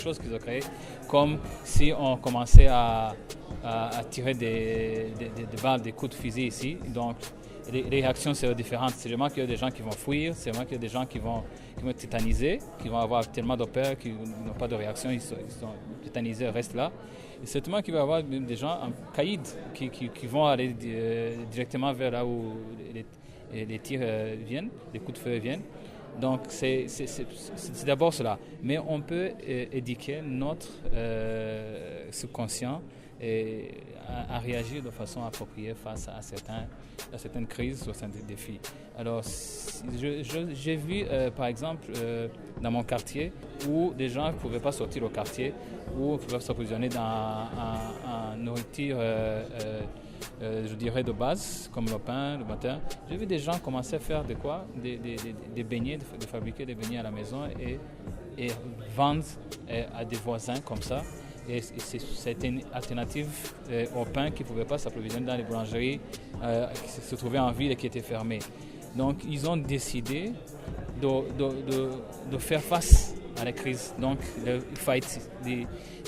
choses qu'ils ont créées, comme si on commençait à tirer des balles, des coups de fusil ici. Donc, les réactions seront différentes. C'est vraiment qu'il y a des gens qui vont fuir, c'est vraiment qu'il y a des gens qui vont être tétanisés, qui vont avoir tellement de peur qu'ils n'ont pas de réaction, ils sont tétanisés, restent là. Et certainement qu'il va y avoir des gens en caïd qui vont aller directement vers là où les tirs viennent, les coups de feu viennent. Donc c'est d'abord cela. Mais on peut éduquer notre subconscient à réagir de façon appropriée face à certaines crises ou à certains défis. Alors, j'ai vu, par exemple, dans mon quartier, où des gens ne pouvaient pas sortir au quartier, où ils pouvaient s'approvisionner en nourriture, je dirais, de base, comme le pain, le matin. J'ai vu des gens commencer à faire des beignets, de fabriquer des beignets à la maison et vendre à des voisins comme ça. Et c'était une alternative au pain qui ne pouvait pas s'approvisionner dans les boulangeries qui se trouvaient en ville et qui étaient fermées. Donc, ils ont décidé de faire face à la crise. Donc,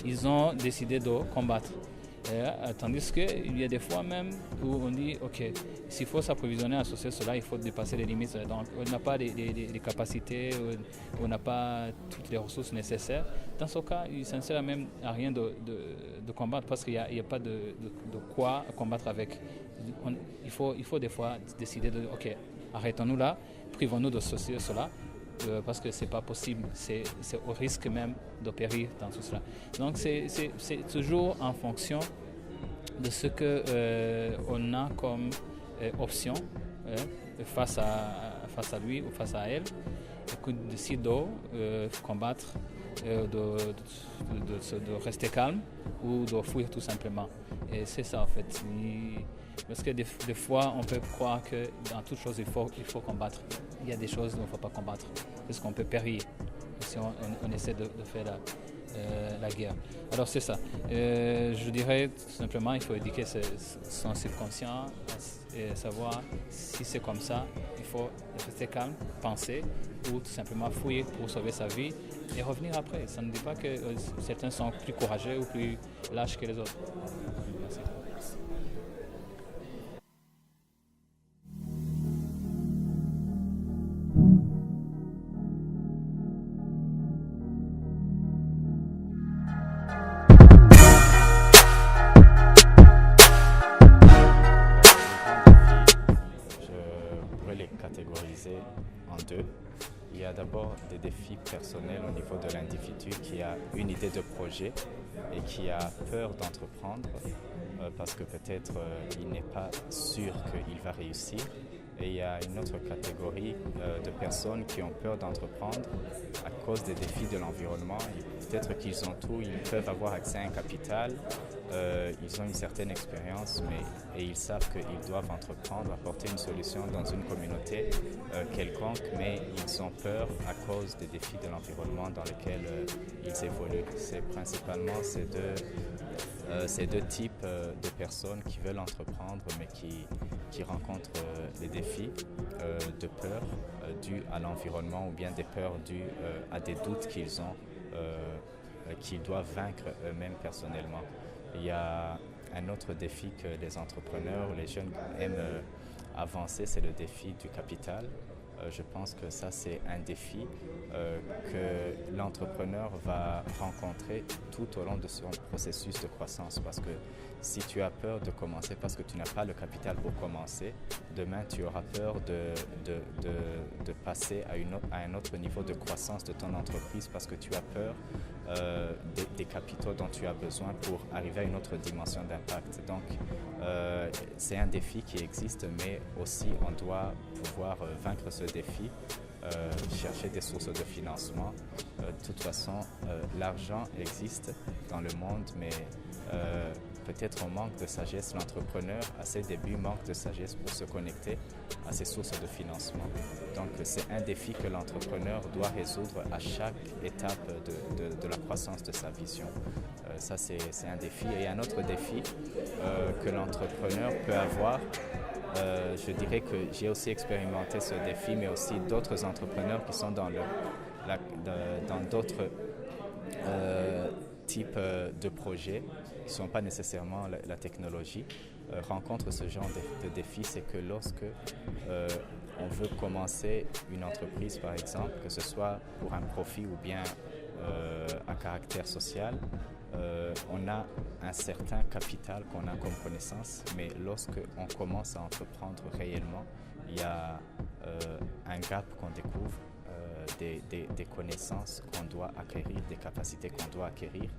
ils ont décidé de combattre. Tandis qu'il y a des fois même où on dit, OK, s'il faut s'approvisionner, associer cela, il faut dépasser les limites. Donc, on n'a pas les capacités, on n'a pas toutes les ressources nécessaires. Dans ce cas, il ne sert même à rien de combattre parce qu'il n'y a pas de quoi combattre avec. Il faut des fois décider de, OK, arrêtons-nous là, privons-nous d'associer cela. Parce que ce n'est pas possible, c'est au risque même de périr dans tout cela. Donc c'est toujours en fonction de ce qu'on a comme option face à lui ou face à elle, qu'on décide de combattre, de rester calme ou de fuir tout simplement. Et c'est ça en fait. Parce que des fois, on peut croire que dans toute chose, il faut combattre. Il y a des choses où il ne faut pas combattre, parce qu'on peut périr si on essaie de faire la guerre. Alors c'est ça. Je dirais tout simplement, il faut éduquer son subconscient et savoir si c'est comme ça, il faut rester calme, penser, ou tout simplement fuir pour sauver sa vie et revenir après. Ça ne dit pas que certains sont plus courageux ou plus lâches que les autres. Merci. En deux. Il y a d'abord des défis personnels au niveau de l'individu qui a une idée de projet et qui a peur d'entreprendre parce que peut-être il n'est pas sûr qu'il va réussir. Et il y a une autre catégorie de personnes qui ont peur d'entreprendre à cause des défis de l'environnement. Peut-être qu'ils ont tout, ils peuvent avoir accès à un capital, ils ont une certaine expérience, et ils savent qu'ils doivent entreprendre, apporter une solution dans une communauté quelconque, mais ils ont peur à cause des défis de l'environnement dans lesquels ils évoluent. C'est principalement ces deux types de personnes qui veulent entreprendre, mais qui rencontrent des défis de peur dus à l'environnement ou bien des peurs dues à des doutes qu'ils ont, qu'ils doivent vaincre eux-mêmes personnellement. Il y a un autre défi que les entrepreneurs, les jeunes aiment avancer, c'est le défi du capital. Je pense que ça, c'est un défi que l'entrepreneur va rencontrer tout au long de son processus de croissance. Parce que si tu as peur de commencer parce que tu n'as pas le capital pour commencer, demain tu auras peur de passer à un autre niveau de croissance de ton entreprise parce que tu as peur des capitaux dont tu as besoin pour arriver à une autre dimension d'impact. Donc, c'est un défi qui existe, mais aussi on doit pouvoir vaincre ce défi, chercher des sources de financement. De toute façon, l'argent existe dans le monde, mais peut-être on manque de sagesse. L'entrepreneur, à ses débuts, manque de sagesse pour se connecter à ces sources de financement. Donc, c'est un défi que l'entrepreneur doit résoudre à chaque étape de la croissance de sa vision. Ça, c'est un défi. Et un autre défi que l'entrepreneur peut avoir, je dirais que j'ai aussi expérimenté ce défi, mais aussi d'autres entrepreneurs qui sont dans d'autres types de projets qui ne sont pas nécessairement la technologie rencontrent ce genre de défis, c'est que lorsque on veut commencer une entreprise, par exemple, que ce soit pour un profit ou bien à caractère social, on a un certain capital qu'on a comme connaissance, mais lorsque on commence à entreprendre réellement, il y a un gap qu'on découvre, des connaissances qu'on doit acquérir, des capacités qu'on doit acquérir,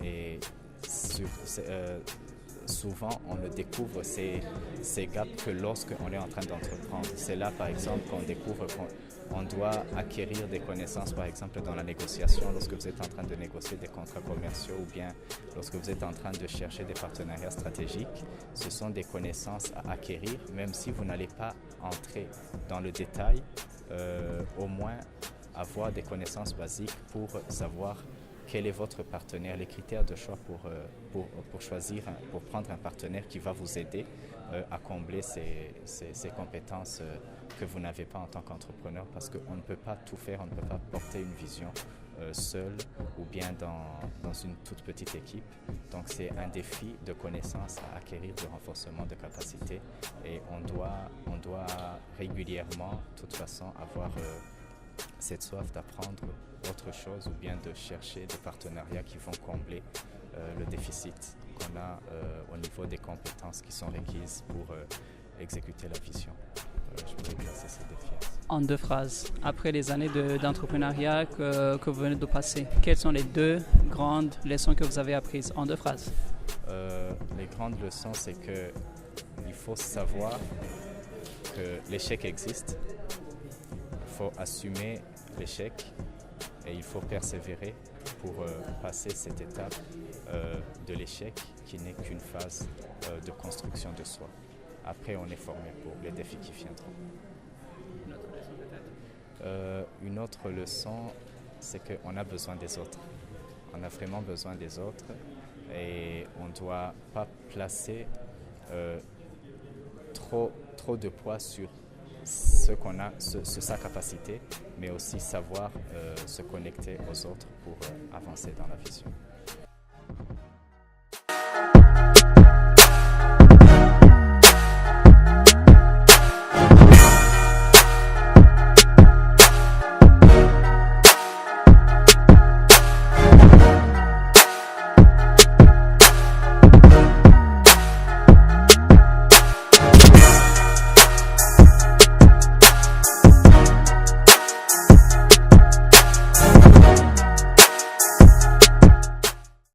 et souvent on ne découvre ces gaps que lorsqu'on est en train d'entreprendre. C'est là par exemple qu'on découvre qu'on doit acquérir des connaissances, par exemple dans la négociation, lorsque vous êtes en train de négocier des contrats commerciaux ou bien lorsque vous êtes en train de chercher des partenariats stratégiques. Ce sont des connaissances à acquérir, même si vous n'allez pas entrer dans le détail, au moins avoir des connaissances basiques pour savoir quel est votre partenaire, les critères de choix pour choisir, pour prendre un partenaire qui va vous aider à combler ces compétences que vous n'avez pas en tant qu'entrepreneur, parce qu'on ne peut pas tout faire, on ne peut pas porter une vision seul ou bien dans une toute petite équipe. Donc c'est un défi de connaissances à acquérir, de renforcement de capacités, et on doit régulièrement, de toute façon, avoir cette soif d'apprendre autre chose ou bien de chercher des partenariats qui vont combler le déficit qu'on a au niveau des compétences qui sont requises pour exécuter la vision. Je peux exercer ces défis. En 2 phrases, après les années d'entrepreneuriat que vous venez de passer, quelles sont les 2 grandes leçons que vous avez apprises en 2 phrases? Les grandes leçons, c'est qu'il faut savoir que l'échec existe. Il faut assumer l'échec et il faut persévérer pour passer cette étape de l'échec qui n'est qu'une phase de construction de soi. Après, on est formé pour les défis qui viendront. Une autre leçon, c'est qu'on a besoin des autres. On a vraiment besoin des autres et on ne doit pas placer trop de poids sur ce qu'on a, sa capacité, mais aussi savoir se connecter aux autres pour avancer dans la vision.